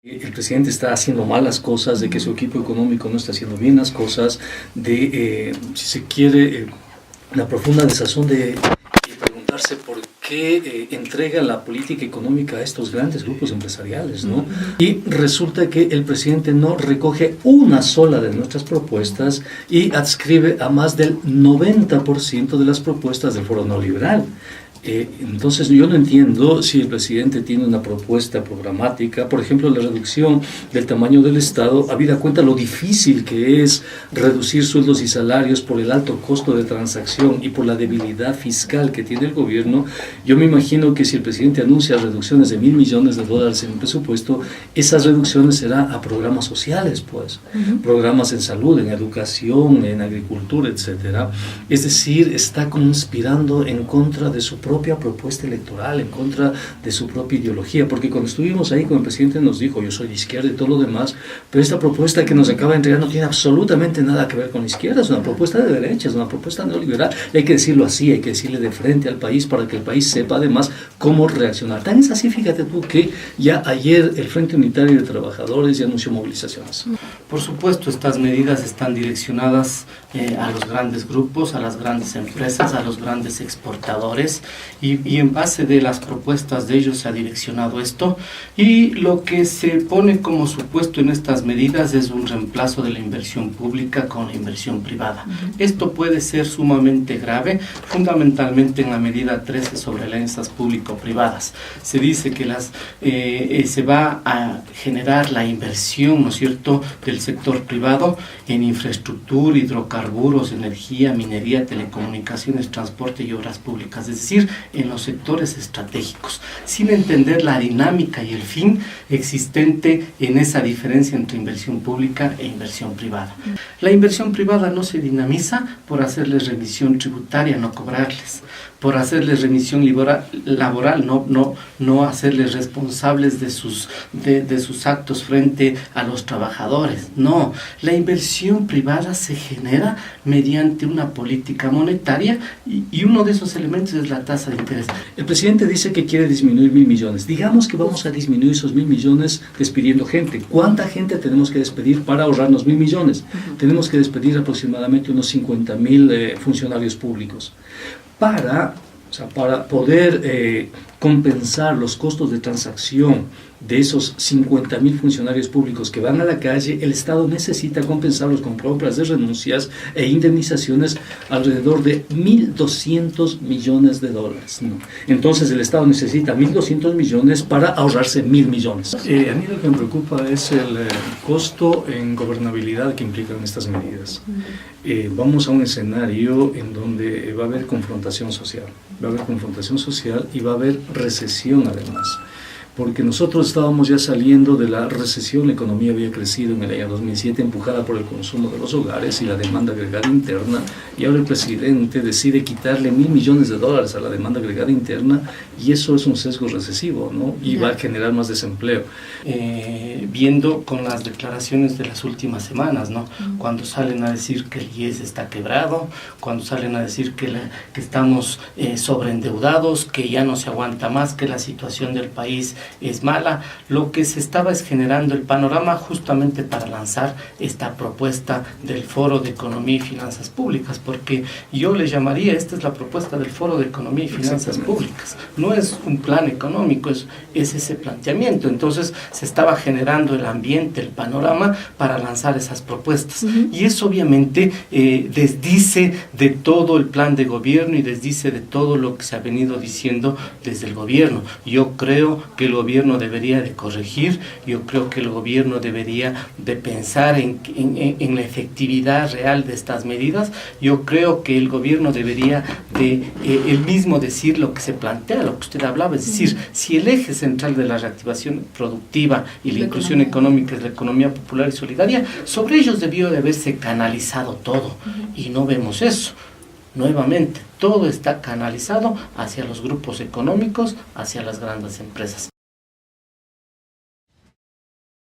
El presidente está haciendo mal las cosas, de que su equipo económico no está haciendo bien las cosas, de, si se quiere, la profunda desazón de preguntarse por qué entrega la política económica a estos grandes grupos empresariales, ¿no? Y resulta que el presidente no recoge una sola de nuestras propuestas y adscribe a más del 90% de las propuestas del Foro Neoliberal. Entonces yo no entiendo si el presidente tiene una propuesta programática, por ejemplo la reducción del tamaño del Estado, habida cuenta lo difícil que es reducir sueldos y salarios por el alto costo de transacción y por la debilidad fiscal que tiene el gobierno. Yo me imagino que si el presidente anuncia reducciones de $1.000 millones en el presupuesto, esas reducciones serán a programas sociales, pues, programas en salud, en educación, en agricultura, etcétera. Es decir, está conspirando en contra de su propia propuesta electoral, en contra de su propia ideología, porque cuando estuvimos ahí con el presidente nos dijo, yo soy de izquierda y todo lo demás, pero esta propuesta que nos acaba de entregar no tiene absolutamente nada que ver con la izquierda, es una propuesta de derecha, es una propuesta neoliberal, y hay que decirlo así, hay que decirle de frente al país para que el país sepa además cómo reaccionar. Tan es así, fíjate tú, que ya ayer el Frente Unitario de Trabajadores ya anunció movilizaciones. Por supuesto, estas medidas están direccionadas a los grandes grupos, a las grandes empresas, a los grandes exportadores, y en base de las propuestas de ellos se ha direccionado esto, y lo que se pone como supuesto en estas medidas es un reemplazo de la inversión pública con la inversión privada. Esto puede ser sumamente grave, fundamentalmente en la medida 13 sobre alianzas público-privadas. Se dice que se va a generar la inversión, ¿no es cierto?, del sector privado en infraestructura, hidrocarburos, energía, minería, telecomunicaciones, transporte y obras públicas, es decir, en los sectores estratégicos, sin entender la dinámica y el fin existente en esa diferencia entre inversión pública e inversión privada. La inversión privada no se dinamiza por hacerles remisión tributaria, no cobrarles, por hacerles remisión laboral, no hacerles responsables de sus actos frente a los trabajadores. No, la inversión privada se genera mediante una política monetaria y uno de esos elementos es la tasa de interés. El presidente dice que quiere disminuir 1.000 millones. Digamos que vamos a disminuir esos 1.000 millones despidiendo gente. ¿Cuánta gente tenemos que despedir para ahorrarnos 1.000 millones? Tenemos que despedir aproximadamente unos 50.000 funcionarios públicos. Para poder compensar los costos de transacción de esos 50.000 funcionarios públicos que van a la calle, el Estado necesita compensarlos con compras de renuncias e indemnizaciones alrededor de $1.200 millones, ¿no? Entonces el Estado necesita 1.200 millones para ahorrarse 1.000 millones. A mí lo que me preocupa es el costo en gobernabilidad que implican estas medidas. Vamos a un escenario en donde va a haber confrontación social. Va a haber confrontación social y va a haber recesión además. Porque nosotros estábamos ya saliendo de la recesión, la economía había crecido en el año 2007 empujada por el consumo de los hogares y la demanda agregada interna, y ahora el presidente decide quitarle $1.000 millones a la demanda agregada interna, y eso es un sesgo recesivo, ¿no? Y va a generar más desempleo. Viendo con las declaraciones de las últimas semanas, ¿no? Cuando salen a decir que el IES está quebrado, cuando salen a decir que estamos sobreendeudados, que ya no se aguanta más, que la situación del país es mala, lo que se estaba es generando el panorama justamente para lanzar esta propuesta del Foro de Economía y Finanzas Públicas, porque yo le llamaría, esta es la propuesta del Foro de Economía y Finanzas Públicas, no es un plan económico, es ese planteamiento. Entonces se estaba generando el ambiente, el panorama para lanzar esas propuestas, y eso obviamente desdice de todo el plan de gobierno y desdice de todo lo que se ha venido diciendo desde el gobierno. Yo creo que el gobierno debería de corregir, yo creo que el gobierno debería de pensar en la efectividad real de estas medidas. Yo creo que el gobierno debería de él mismo decir lo que se plantea, lo que usted hablaba, es decir, si el eje central de la reactivación productiva y la inclusión económica es la economía popular y solidaria, sobre ellos debió de haberse canalizado todo, y no vemos eso. Nuevamente, todo está canalizado hacia los grupos económicos, hacia las grandes empresas.